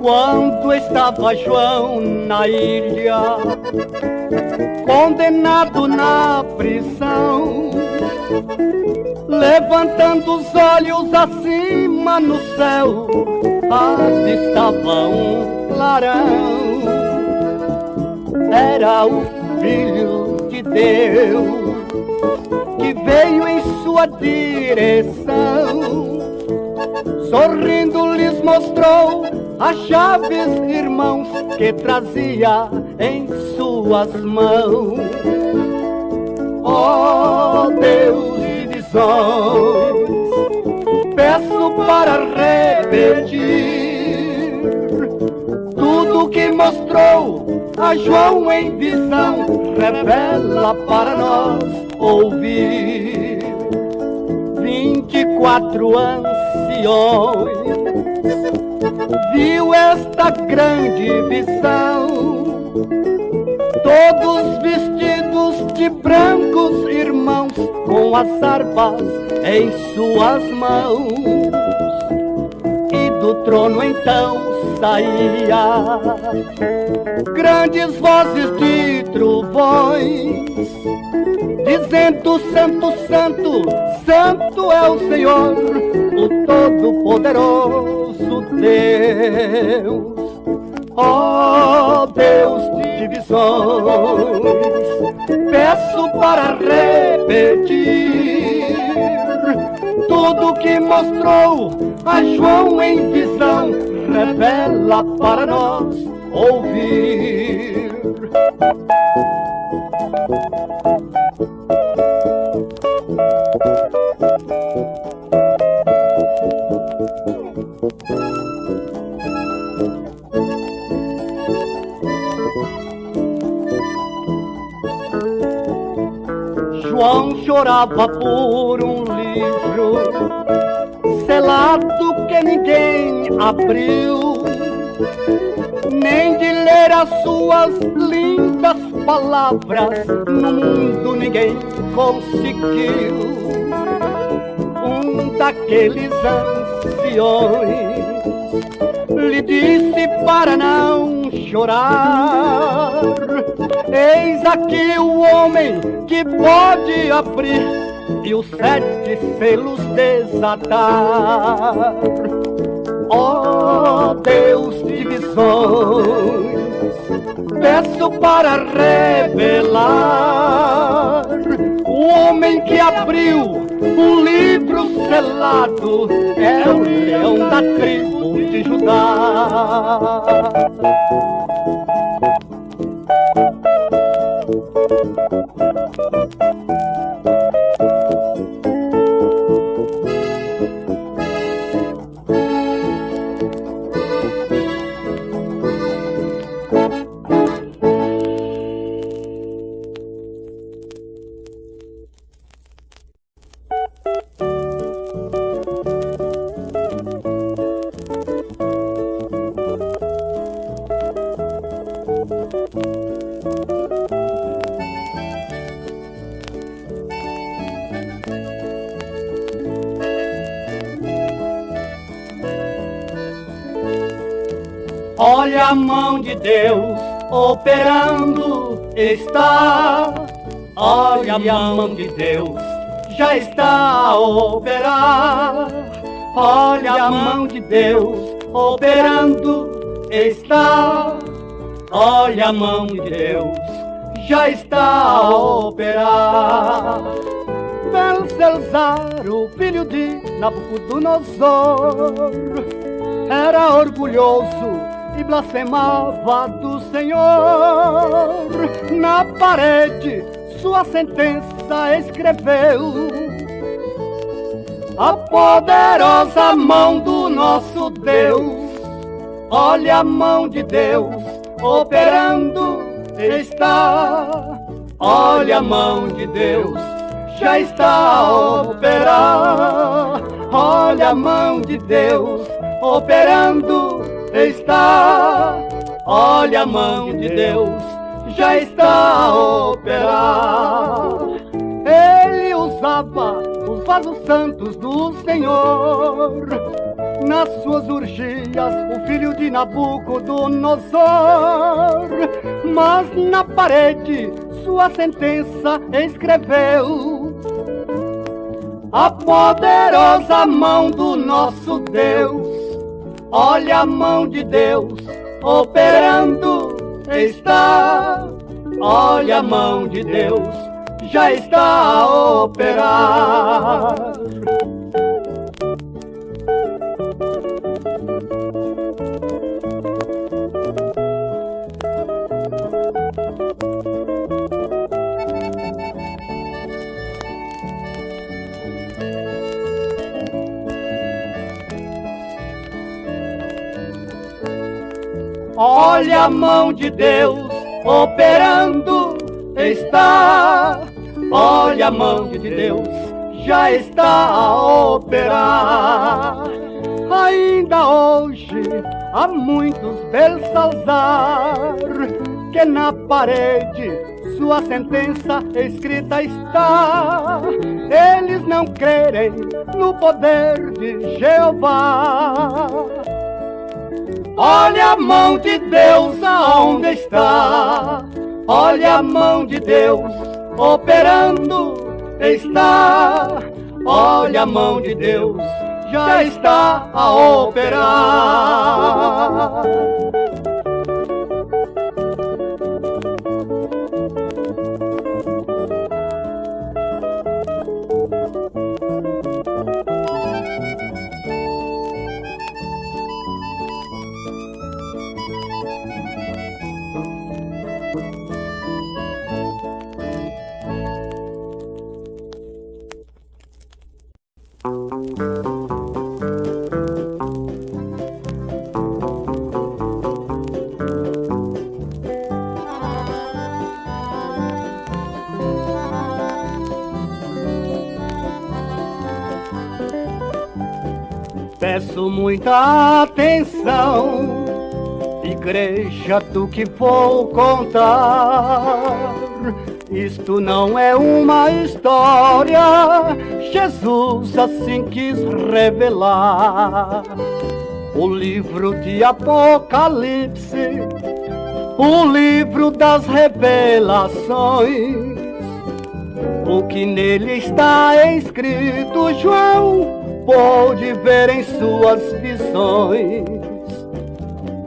Quando estava João na ilha, condenado na prisão, levantando os olhos acima no céu, avistava um clarão. Era o Filho de Deus que veio em sua direção. Sorrindo lhes mostrou as chaves, irmãos, que trazia em suas mãos. Ó Deus de visões, peço para repetir tudo que mostrou a João em visão, revela para nós ouvir. 24 anciões viu esta grande visão, todos vestidos de brancos, irmãos, com as harpas em suas mãos. E do trono então saía grandes vozes de trovões, dizendo: Santo, Santo, Santo é o Senhor, o Todo-Poderoso Deus. Ó Deus de visões, peço para repetir tudo que mostrou a João em visão, revela para nós ouvir. João chorava por um livro selado que ninguém abriu, nem de ler as suas lindas palavras no mundo ninguém conseguiu. Um daqueles anciões lhe disse para não chorar: eis aqui o homem que pode abrir e os 7 selos desatar. Ó Deus de visões, peço para revelar o homem que abriu um livro selado, é o leão da tribo de Judá. Olha a mão de Deus operando está. Olha a mão de Deus já está a operar. Olha a mão de Deus operando está. Olha a mão de Deus já está a operar. Belsazar, o filho de Nabucodonosor, era orgulhoso e blasfemava do Senhor. Na parede sua sentença escreveu: a poderosa mão do nosso Deus. Olha a mão de Deus operando está. Olha a mão de Deus já está a operar. Olha a mão de Deus operando está. Olha a mão de Deus já está a operar. Ele usava os vasos santos do Senhor nas suas urgias o filho de Nabucodonosor, mas na parede sua sentença escreveu. A poderosa mão do nosso Deus, olha a mão de Deus operando está. Olha a mão de Deus, já está a operar. Olha a mão de Deus operando está. Olha a mão de Deus, já está a operar. Ainda hoje há muitos Belsalazar que na parede sua sentença escrita está. Eles não creem no poder de Jeová. Olha a mão de Deus aonde está. Olha a mão de Deus operando está. Olha a mão de Deus, já está a operar. Peço muita atenção, igreja, do que vou contar. Isto não é uma história, Jesus assim quis revelar. O livro de Apocalipse, o livro das revelações. O que nele está escrito, João pôde ver em suas visões.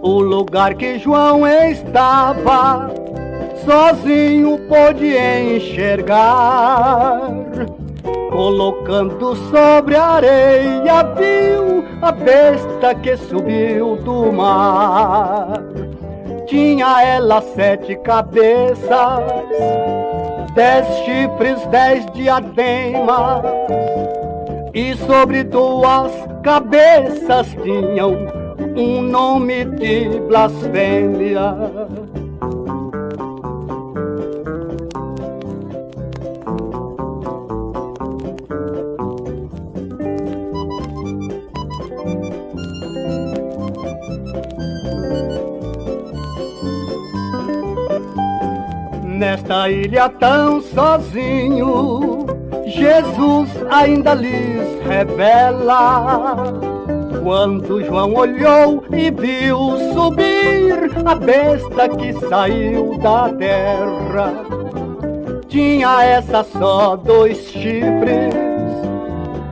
O lugar que João estava sozinho pôde enxergar. Colocando sobre a areia viu a besta que subiu do mar. Tinha ela 7 cabeças, 10 chifres, 10 diademas, e sobre 2 cabeças tinham um nome de blasfêmia. Nesta ilha tão sozinho, Jesus ainda lhes revela. Quando João olhou e viu subir a besta que saiu da terra, tinha essa só 2 chifres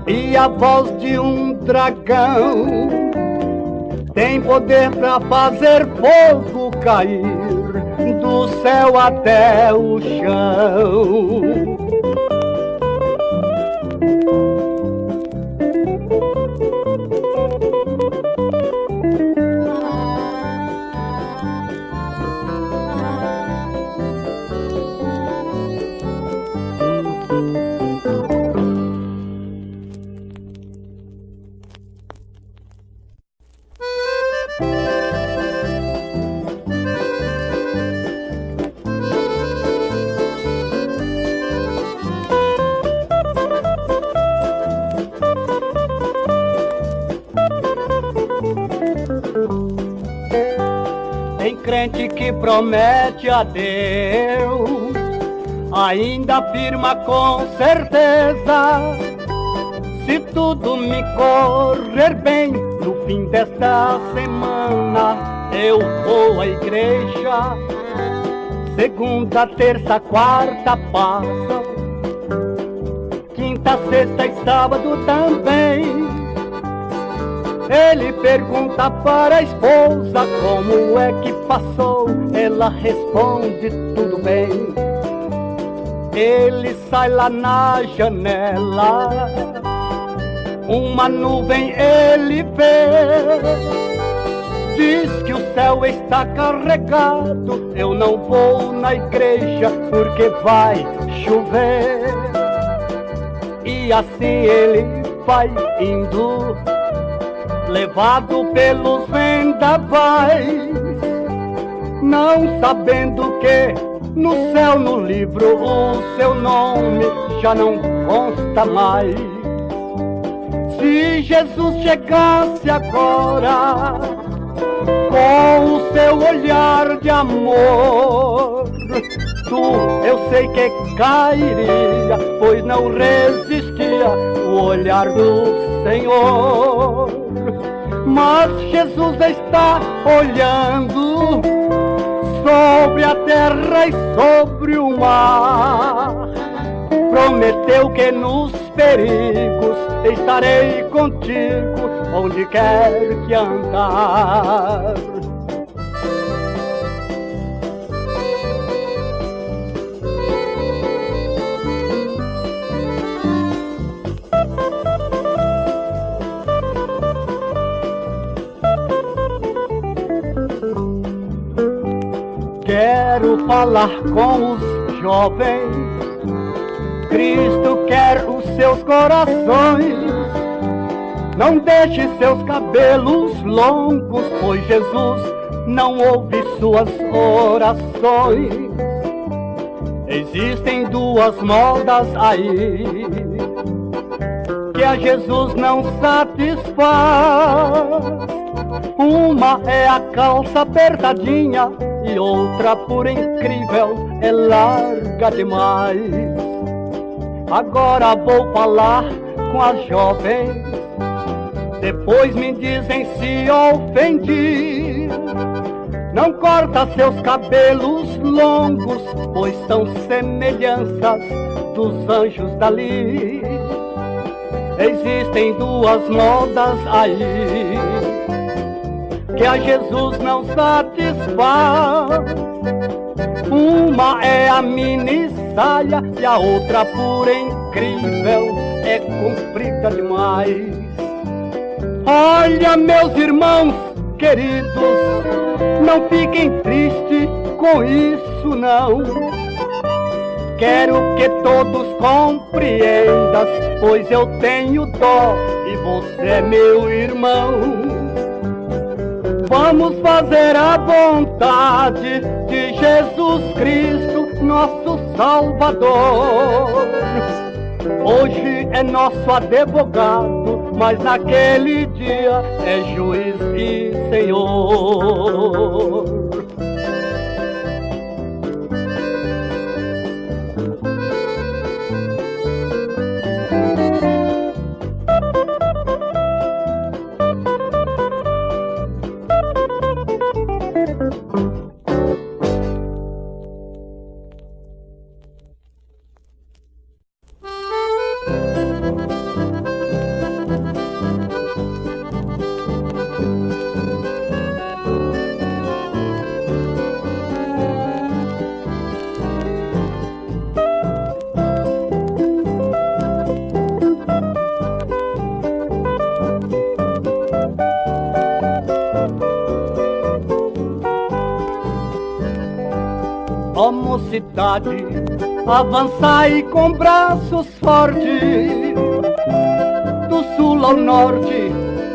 e a voz de um dragão. Tem poder pra fazer fogo cair do céu até o chão. Tem crente que promete a Deus, ainda afirma com certeza: se tudo me correr bem, No fim desta semana eu vou à igreja. Segunda, terça, quarta passam, quinta, sexta e sábado também. Ele pergunta para a esposa como é que passou. Ela responde: tudo bem. Ele sai lá na janela, uma nuvem ele vê. Diz que o céu está carregado. Eu não vou na igreja porque vai chover. E assim ele vai indo, levado pelos vendavais, não sabendo que no céu, no livro, o seu nome já não consta mais. Se Jesus chegasse agora com o seu olhar de amor, eu sei que cairia, pois não resistia o olhar do Senhor. Mas Jesus está olhando sobre a terra e sobre o mar. Prometeu que nos perigos estarei contigo, onde quer que andar. Quero falar com os jovens. Cristo quer os seus corações. Não deixe seus cabelos longos, pois Jesus não ouve suas orações. Existem duas modas aí que a Jesus não satisfaz. Uma é a calça apertadinha e outra, por incrível, é larga demais. Agora vou falar com as jovens, depois me dizem se ofendi. Não corta seus cabelos longos, pois são semelhanças dos anjos dali. Existem duas modas aí que a Jesus não satisfaz. Uma é a mini saia e a outra, por incrível, é comprida demais. Olha, meus irmãos queridos, não fiquem tristes com isso não. Quero que todos compreendam, pois eu tenho dó e você é meu irmão. Vamos fazer a vontade de Jesus Cristo, nosso Salvador. Hoje é nosso advogado, mas naquele dia é juiz e Senhor. Ó mocidade, avançai com braços fortes, do sul ao norte,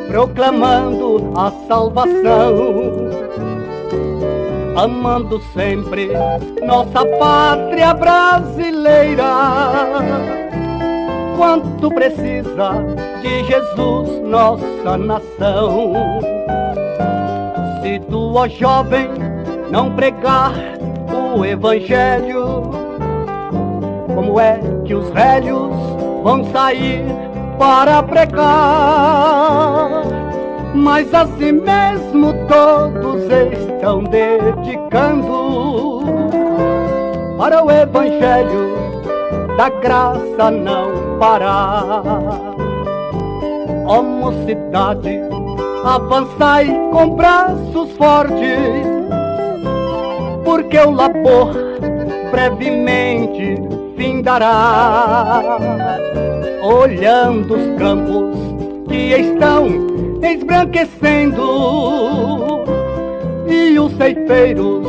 proclamando a salvação, amando sempre nossa pátria brasileira. Quanto precisa de Jesus nossa nação. Se tu, ó jovem, não pregar o evangelho, como é que os velhos vão sair para pregar? mas assim mesmo todos estão dedicando para o evangelho da graça não parar. Ó mocidade, avançai com braços fortes, porque o labor brevemente findará. Olhando os campos que estão esbranquecendo, e os ceifeiros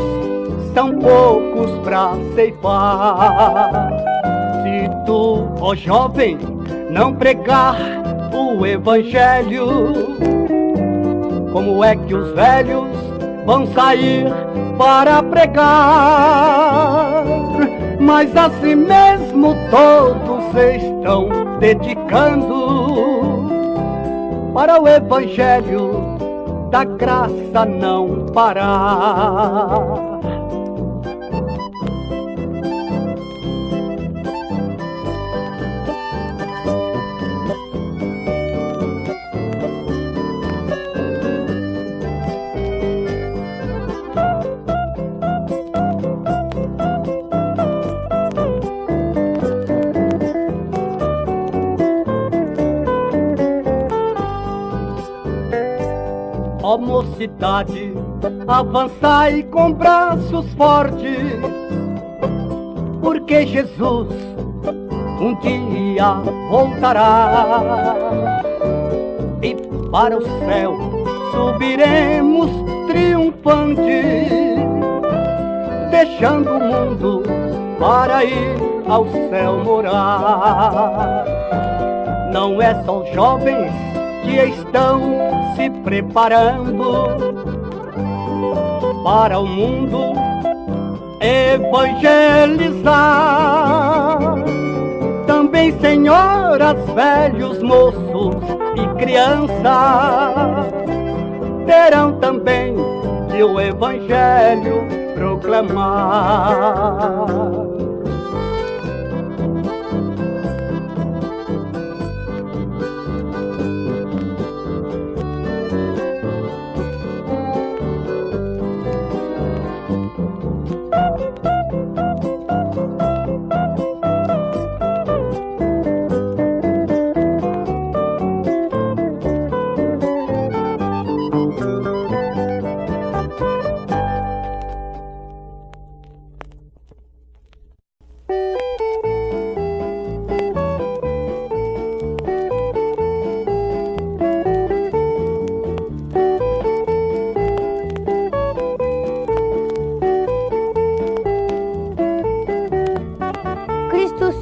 são poucos pra ceifar. Se tu, ó jovem, não pregar o evangelho, como é que os velhos vão sair para pregar? Mas assim mesmo todos estão dedicando para o evangelho da graça não parar. Ó mocidade, avançai com braços fortes, porque Jesus um dia voltará, e para o céu subiremos triunfantes, deixando o mundo para ir ao céu morar. Não é só os jovens que estão se preparando para o mundo evangelizar. Também senhoras, velhos, moços e crianças terão também de o evangelho proclamar.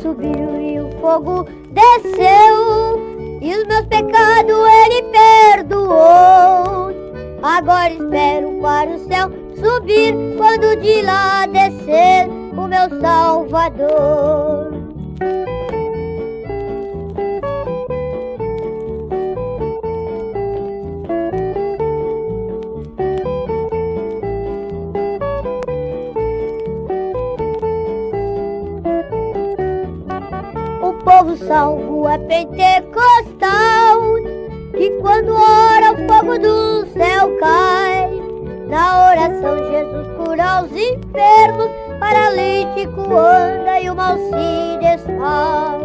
Subiu e o fogo desceu, e os meus pecados ele perdoou. Agora espero para o céu subir, quando de lá descer o meu Salvador. O povo salvo é pentecostal, que quando ora o fogo do céu cai. Na oração Jesus cura os enfermos, paralítico anda e o mal se desfaz.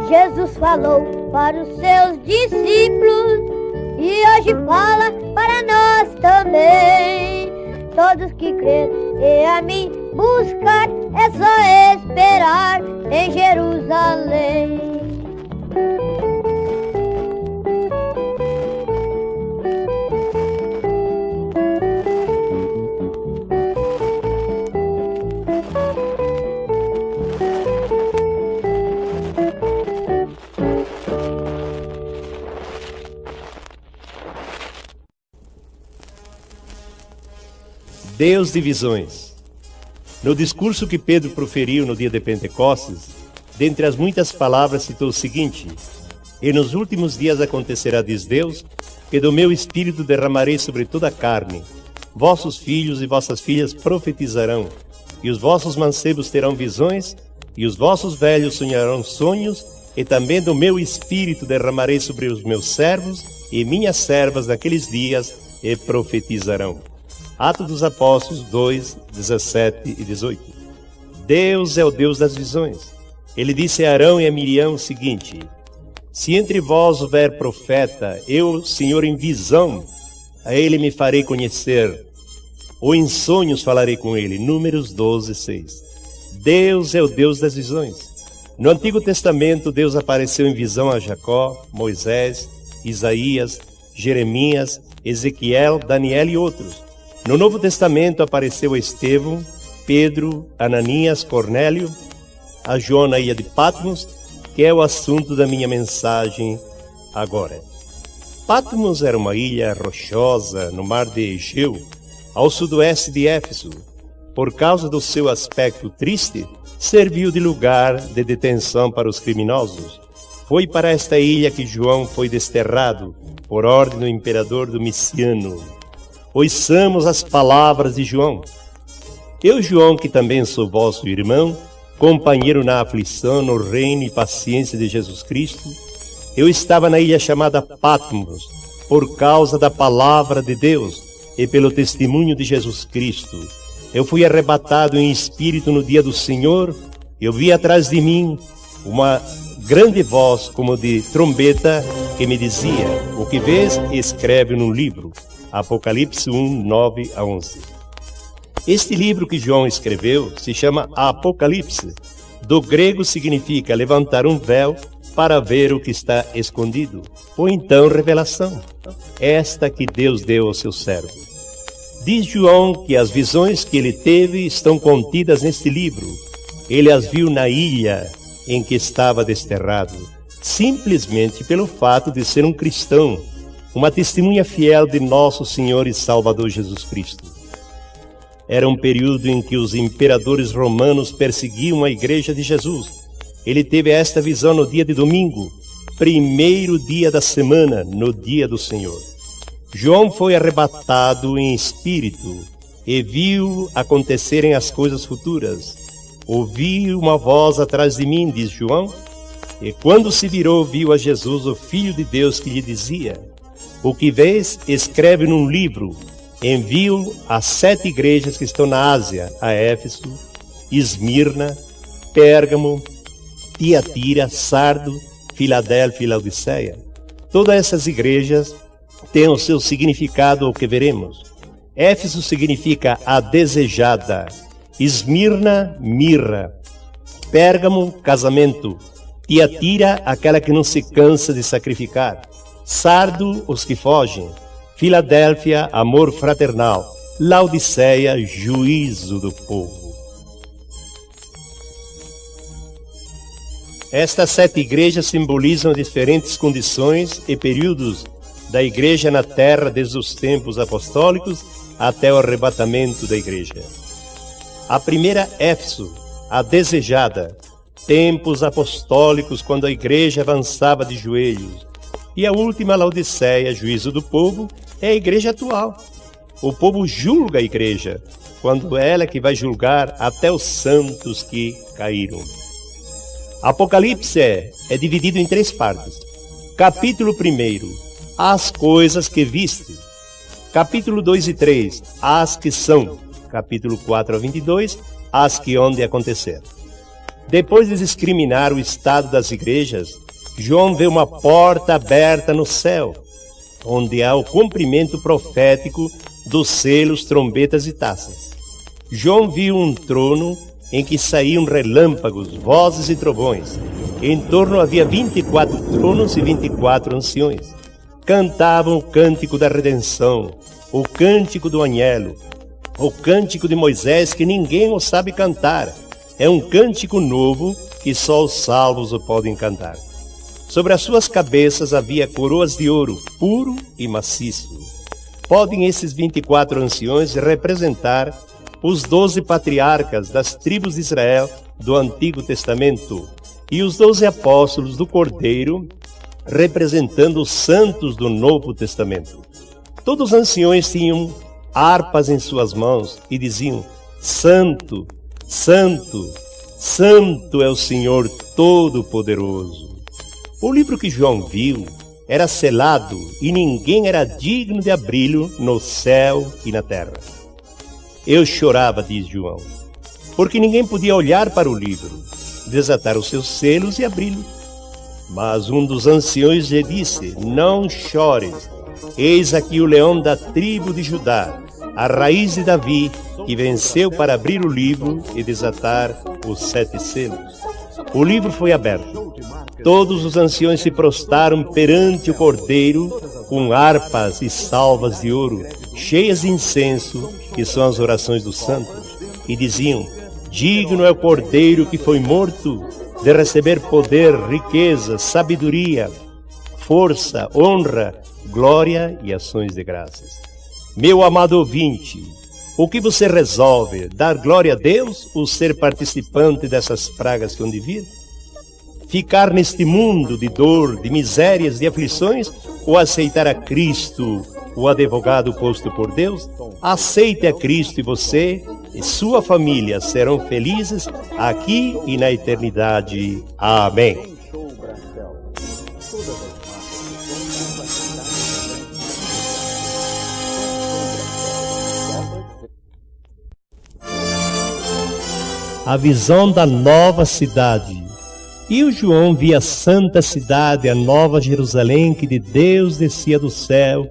Jesus falou para os seus discípulos e hoje fala para nós também. Todos que crerem e a mim buscar, é só esperar em Jerusalém. Deus de visões. No discurso que Pedro proferiu no dia de Pentecostes, dentre as muitas palavras citou o seguinte: e nos últimos dias acontecerá, diz Deus, que do meu espírito derramarei sobre toda a carne. Vossos filhos e vossas filhas profetizarão, e os vossos mancebos terão visões, e os vossos velhos sonharão sonhos, e também do meu espírito derramarei sobre os meus servos e minhas servas naqueles dias, e profetizarão. Atos dos Apóstolos 2, 17 e 18. Deus é o Deus das visões. Ele disse a Arão e a Miriam o seguinte: se entre vós houver profeta, eu, Senhor, em visão, a ele me farei conhecer, ou em sonhos falarei com ele. Números 12, 6. Deus é o Deus das visões. No Antigo Testamento, Deus apareceu em visão a Jacó, Moisés, Isaías, Jeremias, Ezequiel, Daniel e outros. No Novo Testamento apareceu a Estevão, Pedro, Ananias, Cornélio, a João na ilha de Patmos, que é o assunto da minha mensagem agora. Patmos era uma ilha rochosa no mar de Egeu, ao sudoeste de Éfeso. Por causa do seu aspecto triste, serviu de lugar de detenção para os criminosos. Foi para esta ilha que João foi desterrado, por ordem do imperador Domiciano. Ouçamos as palavras de João. Eu, João, que também sou vosso irmão, companheiro na aflição, no reino e paciência de Jesus Cristo, eu estava na ilha chamada Patmos, por causa da palavra de Deus e pelo testemunho de Jesus Cristo. Eu fui arrebatado em espírito no dia do Senhor. Eu vi atrás de mim uma grande voz como de trombeta que me dizia: o que vês, escreve num livro. Apocalipse 1, 9 a 11. Este livro que João escreveu se chama Apocalipse. Do grego significa levantar um véu para ver o que está escondido, ou então revelação, esta que Deus deu ao seu servo. Diz João que as visões que ele teve estão contidas neste livro. Ele as viu na ilha em que estava desterrado, simplesmente pelo fato de ser um cristão, uma testemunha fiel de nosso Senhor e Salvador Jesus Cristo. Era um período em que os imperadores romanos perseguiam a igreja de Jesus. Ele teve esta visão no dia de domingo, primeiro dia da semana, no dia do Senhor. João foi arrebatado em espírito e viu acontecerem as coisas futuras. Ouvi uma voz atrás de mim, diz João, e quando se virou, viu a Jesus, o Filho de Deus, que lhe dizia: o que vês, escreve num livro. Envio às 7 igrejas que estão na Ásia, a Éfeso, Esmirna, Pérgamo, Tiatira, Sardo, Filadélfia e Laodiceia. Todas essas igrejas têm o seu significado, o que veremos. Éfeso significa a desejada, Esmirna, mirra, Pérgamo, casamento, Tiatira, aquela que não se cansa de sacrificar, Sardo, os que fogem, Filadélfia, amor fraternal, Laodiceia, juízo do povo. Estas 7 igrejas simbolizam diferentes condições e períodos da igreja na terra, desde os tempos apostólicos até o arrebatamento da igreja. A primeira, Éfeso, a desejada, tempos apostólicos, quando a igreja avançava de joelhos. E a última, Laodiceia, juízo do povo, é a igreja atual. O povo julga a igreja, quando ela que vai julgar até os santos que caíram. Apocalipse é dividido em 3 partes. Capítulo 1, as coisas que viste. Capítulo 2 e 3, as que são. Capítulo 4 a 22, as que hão de acontecer. Depois de discriminar o estado das igrejas, João vê uma porta aberta no céu, onde há o cumprimento profético dos selos, trombetas e taças. João viu um trono em que saíam relâmpagos, vozes e trovões. Em torno havia 24 tronos e 24 anciões. Cantavam o cântico da redenção, o cântico do anhelo, o cântico de Moisés, que ninguém o sabe cantar. É um cântico novo que só os salvos o podem cantar. Sobre as suas cabeças havia coroas de ouro, puro e maciço. Podem esses 24 anciões representar os 12 patriarcas das tribos de Israel do Antigo Testamento e os 12 apóstolos do Cordeiro, representando os santos do Novo Testamento. Todos os anciões tinham harpas em suas mãos e diziam: Santo, Santo, Santo é o Senhor Todo-Poderoso. O livro que João viu era selado e ninguém era digno de abri-lo no céu e na terra. Eu chorava, diz João, porque ninguém podia olhar para o livro, desatar os seus selos e abri-lo. Mas um dos anciões lhe disse: Não chores, eis aqui o leão da tribo de Judá, a raiz de Davi, que venceu para abrir o livro e desatar os 7 selos. O livro foi aberto. Todos os anciões se prostraram perante o Cordeiro com harpas e salvas de ouro, cheias de incenso, que são as orações dos santos, e diziam: Digno é o Cordeiro que foi morto de receber poder, riqueza, sabedoria, força, honra, glória e ações de graças. Meu amado ouvinte, o que você resolve? Dar glória a Deus ou ser participante dessas pragas que hão de vir? Ficar neste mundo de dor, de misérias, de aflições, ou aceitar a Cristo, o advogado posto por Deus? Aceite a Cristo e você e sua família serão felizes aqui e na eternidade. Amém. A visão da nova cidade. E o João via a santa cidade, a nova Jerusalém, que de Deus descia do céu,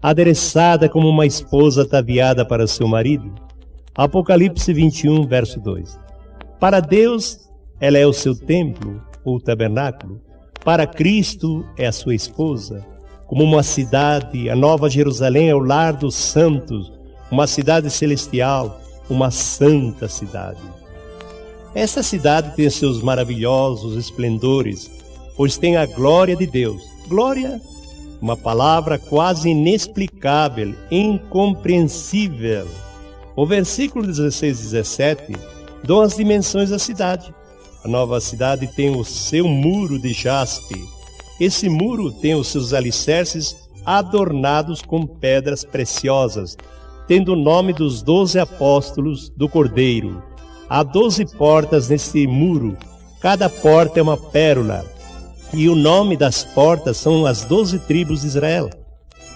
adereçada como uma esposa ataviada para seu marido. Apocalipse 21, verso 2. Para Deus, ela é o seu templo, ou tabernáculo. Para Cristo, é a sua esposa. Como uma cidade, a nova Jerusalém é o lar dos santos, uma cidade celestial, uma santa cidade. Essa cidade tem seus maravilhosos esplendores, pois tem a glória de Deus. Glória, uma palavra quase inexplicável, incompreensível. O versículo 16 e 17 dão as dimensões da cidade. A nova cidade tem o seu muro de jaspe. Esse muro tem os seus alicerces adornados com pedras preciosas, tendo o nome dos 12 apóstolos do Cordeiro. Há 12 portas nesse muro, cada porta é uma pérola, e o nome das portas são as 12 tribos de Israel.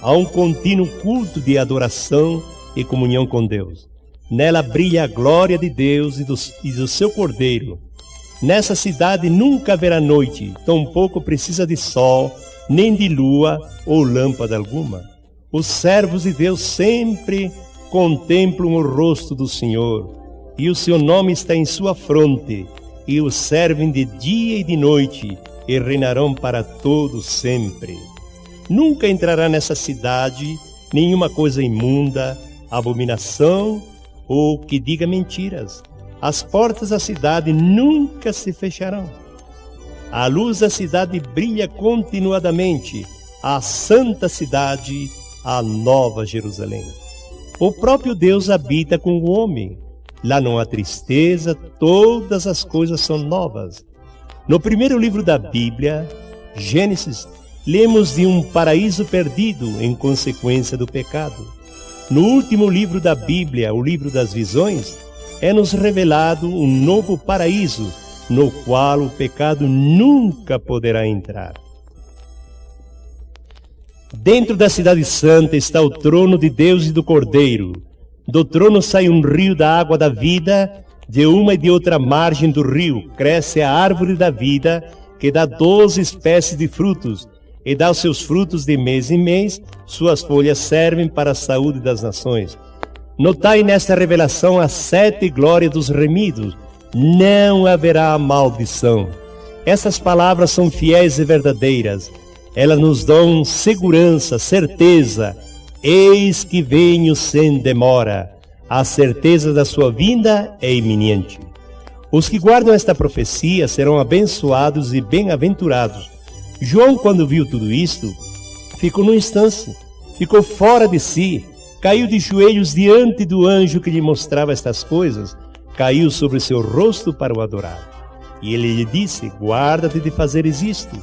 Há um contínuo culto de adoração e comunhão com Deus. Nela brilha a glória de Deus e do seu Cordeiro. Nessa cidade nunca haverá noite, tampouco precisa de sol, nem de lua ou lâmpada alguma. Os servos de Deus sempre contemplam o rosto do Senhor, e o seu nome está em sua fronte, e o servem de dia e de noite, e reinarão para todos sempre. Nunca entrará nessa cidade nenhuma coisa imunda, abominação ou que diga mentiras. As portas da cidade nunca se fecharão. A luz da cidade brilha continuadamente, a santa cidade, a nova Jerusalém. O próprio Deus habita com o homem. Lá não há tristeza, todas as coisas são novas. No primeiro livro da Bíblia, Gênesis, lemos de um paraíso perdido em consequência do pecado. No último livro da Bíblia, o livro das visões, é-nos revelado um novo paraíso, no qual o pecado nunca poderá entrar. Dentro da cidade santa está o trono de Deus e do Cordeiro. Do trono sai um rio da água da vida, de uma e de outra margem do rio cresce a árvore da vida, que dá 12 espécies de frutos, e dá os seus frutos de mês em mês, suas folhas servem para a saúde das nações. Notai nesta revelação as 7 glórias dos remidos, não haverá maldição. Essas palavras são fiéis e verdadeiras, elas nos dão segurança, certeza. Eis que venho sem demora, a certeza da sua vinda é iminente. Os que guardam esta profecia serão abençoados e bem-aventurados. João, quando viu tudo isto, ficou num instante, ficou fora de si, caiu de joelhos diante do anjo que lhe mostrava estas coisas, caiu sobre seu rosto para o adorar. E ele lhe disse: guarda-te de fazeres isto.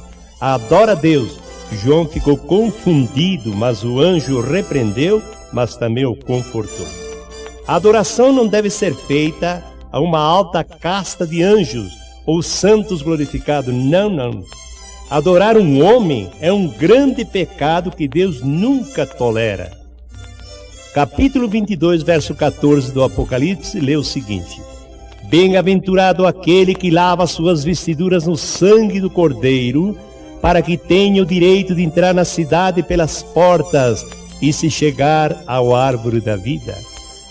adora a Deus. João ficou confundido, mas o anjo o repreendeu, mas também o confortou. A adoração não deve ser feita a uma alta casta de anjos ou santos glorificados. Não, não. Adorar um homem é um grande pecado que Deus nunca tolera. Capítulo 22, verso 14 do Apocalipse, lê o seguinte: Bem-aventurado aquele que lava suas vestiduras no sangue do Cordeiro, para que tenha o direito de entrar na cidade pelas portas e se chegar ao árvore da vida.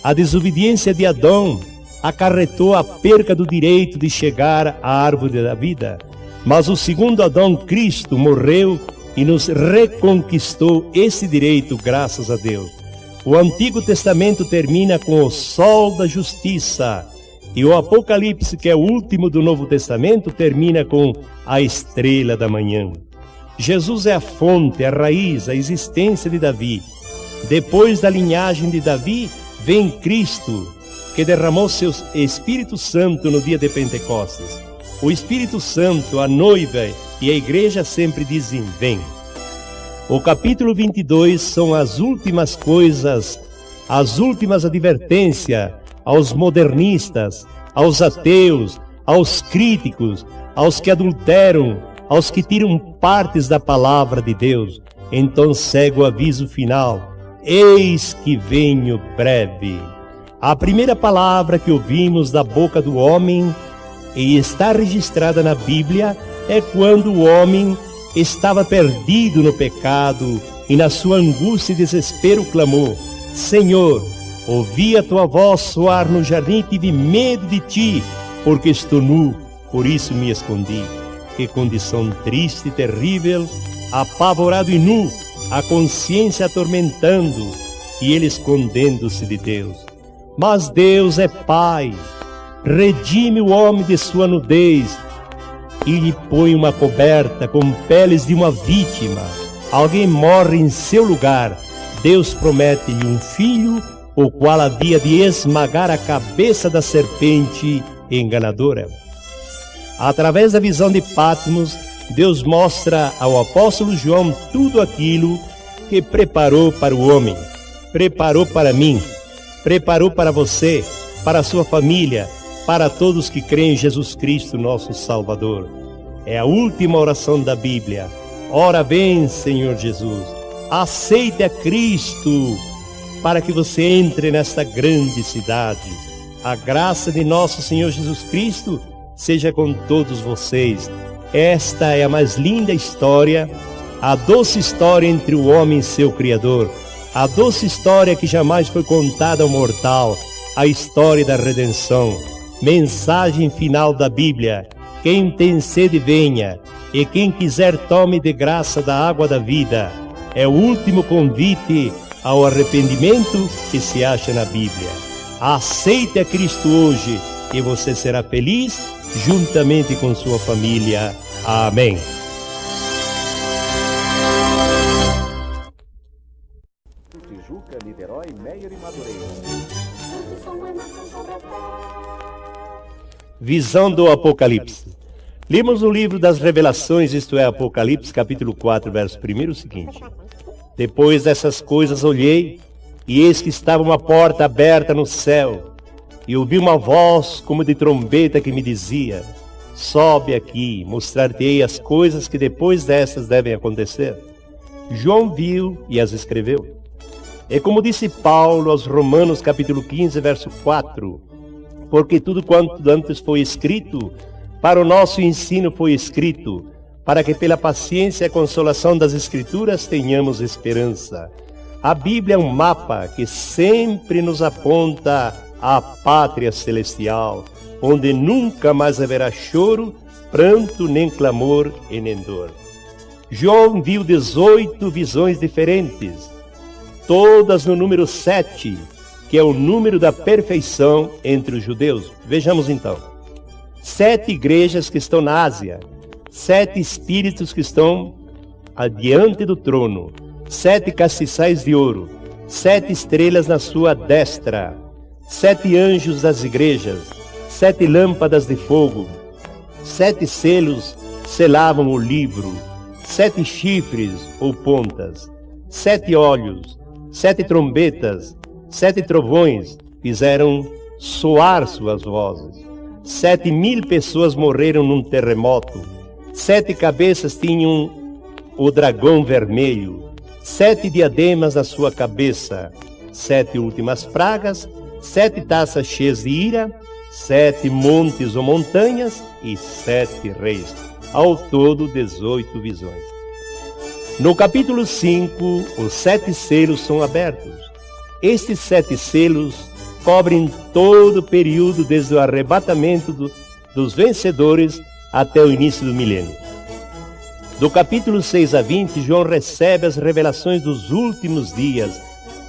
A desobediência de Adão acarretou a perca do direito de chegar à árvore da vida. Mas o segundo Adão, Cristo, morreu e nos reconquistou esse direito, graças a Deus. O Antigo Testamento termina com o sol da justiça, e o Apocalipse, que é o último do Novo Testamento, termina com a estrela da manhã. Jesus é a fonte, a raiz, a existência de Davi. Depois da linhagem de Davi, vem Cristo, que derramou seu Espírito Santo no dia de Pentecostes. O Espírito Santo, a noiva e a igreja sempre dizem: vem. O capítulo 22 são as últimas coisas, as últimas advertências aos modernistas, aos ateus, aos críticos, aos que adulteram, aos que tiram partes da palavra de Deus. Então segue o aviso final: eis que venho breve. A primeira palavra que ouvimos da boca do homem e está registrada na Bíblia é quando o homem estava perdido no pecado e na sua angústia e desespero clamou: Senhor, ouvi a tua voz soar no jardim e tive medo de ti, porque estou nu, por isso me escondi. Que condição triste e terrível, apavorado e nu, a consciência atormentando e ele escondendo-se de Deus. Mas Deus é Pai, redime o homem de sua nudez e lhe põe uma coberta com peles de uma vítima. Alguém morre em seu lugar. Deus promete-lhe um filho, o qual havia de esmagar a cabeça da serpente enganadora. Através da visão de Patmos, Deus mostra ao apóstolo João tudo aquilo que preparou para o homem, preparou para mim, preparou para você, para a sua família, para todos que creem em Jesus Cristo, nosso Salvador. É a última oração da Bíblia. Ora vem, Senhor Jesus, aceite a Cristo para que você entre nesta grande cidade. A graça de nosso Senhor Jesus Cristo seja com todos vocês. Esta é a mais linda história, a doce história entre o homem e seu Criador, a doce história que jamais foi contada ao mortal, a história da redenção. Mensagem final da Bíblia: quem tem sede venha, e quem quiser tome de graça da água da vida. É o último convite ao arrependimento que se acha na Bíblia. Aceite a Cristo hoje e você será feliz juntamente com sua família. Amém. Tijuca, Niterói, Meier e Madureira. Visão do Apocalipse. Lemos no livro das Revelações, isto é, Apocalipse, capítulo 4, verso 1, o seguinte: Depois dessas coisas olhei, e eis que estava uma porta aberta no céu, e ouvi uma voz como de trombeta que me dizia: Sobe aqui, mostrar-te-ei as coisas que depois dessas devem acontecer. João viu e as escreveu. É como disse Paulo aos Romanos, capítulo 15, verso 4: Porque tudo quanto antes foi escrito, para o nosso ensino foi escrito, para que pela paciência e a consolação das Escrituras tenhamos esperança. A Bíblia é um mapa que sempre nos aponta à pátria celestial, onde nunca mais haverá choro, pranto, nem clamor e nem dor. João viu 18 visões diferentes, todas no número 7, que é o número da perfeição entre os judeus. Vejamos então: 7 igrejas que estão na Ásia, 7 espíritos que estão adiante do trono, 7 castiçais de ouro, 7 estrelas na sua destra, 7 anjos das igrejas, 7 lâmpadas de fogo, 7 selos selavam o livro, 7 chifres ou pontas, 7 olhos, 7 trombetas, 7 trovões fizeram soar suas vozes. 7.000 pessoas morreram num terremoto. 7 cabeças tinham o dragão vermelho, 7 diademas na sua cabeça, 7 últimas pragas, 7 taças cheias de ira, 7 montes ou montanhas e 7 reis. Ao todo, 18 visões. No capítulo 5, os 7 selos são abertos. Estes 7 selos cobrem todo o período desde o arrebatamento dos vencedores até o início do milênio. Do capítulo 6 a 20, João recebe as revelações dos últimos dias,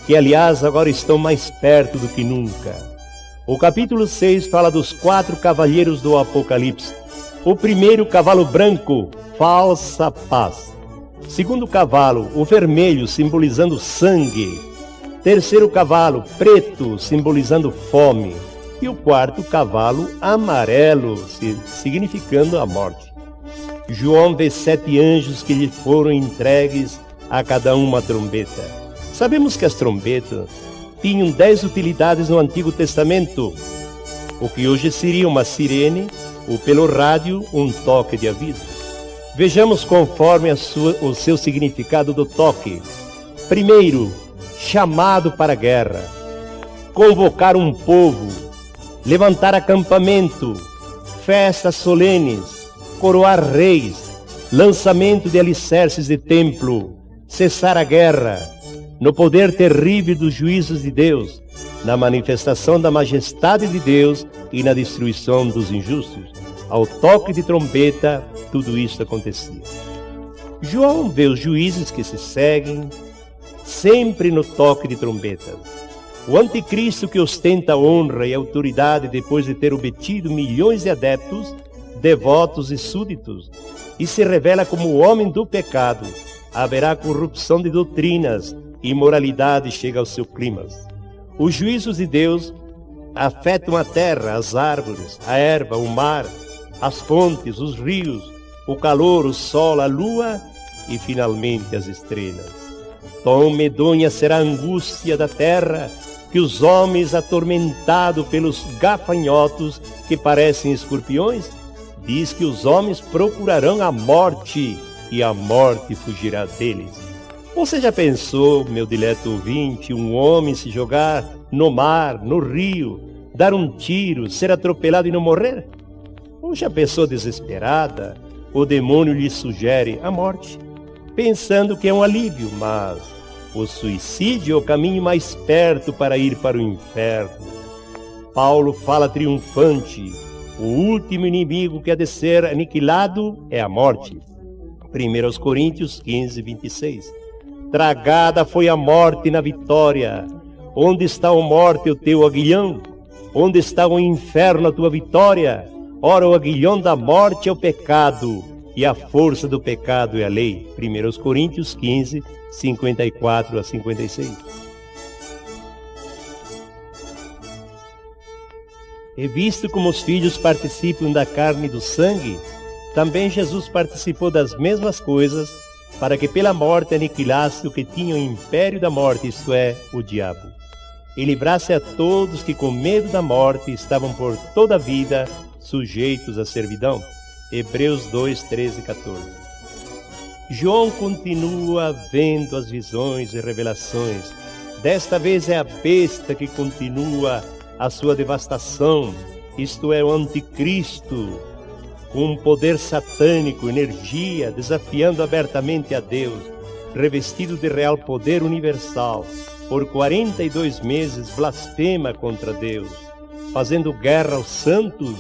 que aliás agora estão mais perto do que nunca. O capítulo 6 fala dos 4 cavalheiros do Apocalipse. O primeiro, cavalo branco, falsa paz. Segundo cavalo, o vermelho, simbolizando sangue. Terceiro cavalo, preto, simbolizando fome. E o quarto cavalo, amarelo, significando a morte. João vê 7 anjos que lhe foram entregues, a cada uma trombeta. Sabemos que as trombetas tinham 10 utilidades no Antigo Testamento, o que hoje seria uma sirene, ou pelo rádio, um toque de aviso. Vejamos conforme o seu significado do toque. Primeiro, chamado para a guerra, convocar um povo, levantar acampamento, festas solenes, coroar reis, lançamento de alicerces de templo, cessar a guerra, no poder terrível dos juízos de Deus, na manifestação da majestade de Deus e na destruição dos injustos. Ao toque de trombeta, tudo isso acontecia. João vê os juízes que se seguem, sempre no toque de trombeta. O anticristo que ostenta honra e autoridade depois de ter obtido milhões de adeptos, devotos e súditos, e se revela como o homem do pecado. Haverá corrupção de doutrinas, e imoralidade chega ao seu clímax. Os juízos de Deus afetam a terra, as árvores, a erva, o mar, as fontes, os rios, o calor, o sol, a lua e finalmente as estrelas. Tão medonha será a angústia da terra que os homens, atormentados pelos gafanhotos que parecem escorpiões, diz que os homens procurarão a morte e a morte fugirá deles. Você já pensou, meu dileto ouvinte, um homem se jogar no mar, no rio, dar um tiro, ser atropelado e não morrer? Ou já pensou desesperada, o demônio lhe sugere a morte, pensando que é um alívio, mas o suicídio é o caminho mais perto para ir para o inferno. Paulo fala triunfante, o último inimigo que há de ser aniquilado é a morte. 1 Coríntios 15, 26. Tragada foi a morte na vitória. Onde está a morte, o teu aguilhão? Onde está o inferno, a tua vitória? Ora, o aguilhão da morte é o pecado, e a força do pecado é a lei. 1 Coríntios 15, 54 a 56. E visto como os filhos participam da carne e do sangue, também Jesus participou das mesmas coisas, para que pela morte aniquilasse o que tinha o império da morte, isto é, o diabo, e livrasse a todos que com medo da morte estavam por toda a vida sujeitos à servidão. Hebreus 2, 13 e 14. João continua vendo as visões e revelações. Desta vez é a besta que continua a sua devastação, isto é, o anticristo, com um poder satânico, energia, desafiando abertamente a Deus, revestido de real poder universal, por 42 meses blasfema contra Deus, fazendo guerra aos santos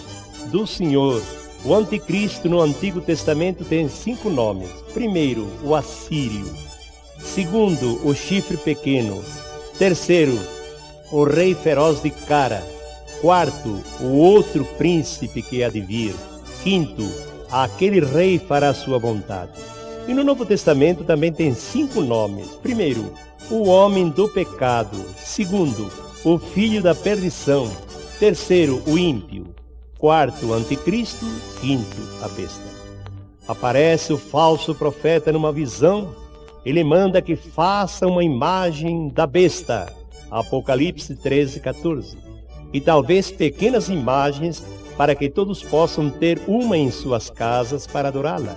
do Senhor. O anticristo no Antigo Testamento tem 5 nomes. Primeiro, o assírio. Segundo, o chifre pequeno. Terceiro, o rei feroz de cara. Quarto, o outro príncipe que há de vir. Quinto, aquele rei fará sua vontade. E no Novo Testamento também tem 5 nomes. Primeiro, o homem do pecado. Segundo, o filho da perdição. Terceiro, o ímpio. Quarto, o anticristo. Quinto, a besta. Aparece o falso profeta numa visão. Ele manda que faça uma imagem da besta, Apocalipse 13, 14. E talvez pequenas imagens para que todos possam ter uma em suas casas para adorá-la.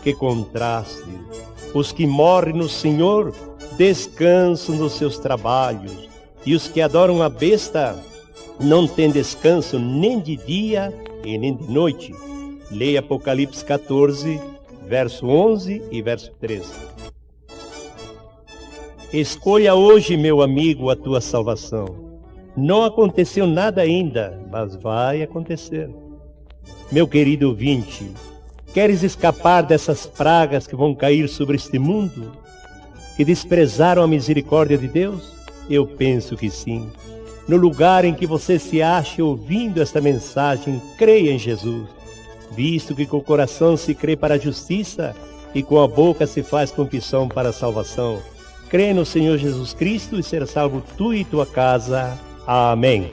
Que contraste! Os que morrem no Senhor descansam dos seus trabalhos, e os que adoram a besta não têm descanso nem de dia e nem de noite. Leia Apocalipse 14, verso 11 e verso 13. Escolha hoje, meu amigo, a tua salvação. Não aconteceu nada ainda, mas vai acontecer. Meu querido ouvinte, queres escapar dessas pragas que vão cair sobre este mundo? Que desprezaram a misericórdia de Deus? Eu penso que sim. No lugar em que você se acha ouvindo esta mensagem, creia em Jesus, visto que com o coração se crê para a justiça e com a boca se faz confissão para a salvação. Crê no Senhor Jesus Cristo e será salvo tu e tua casa. Amém.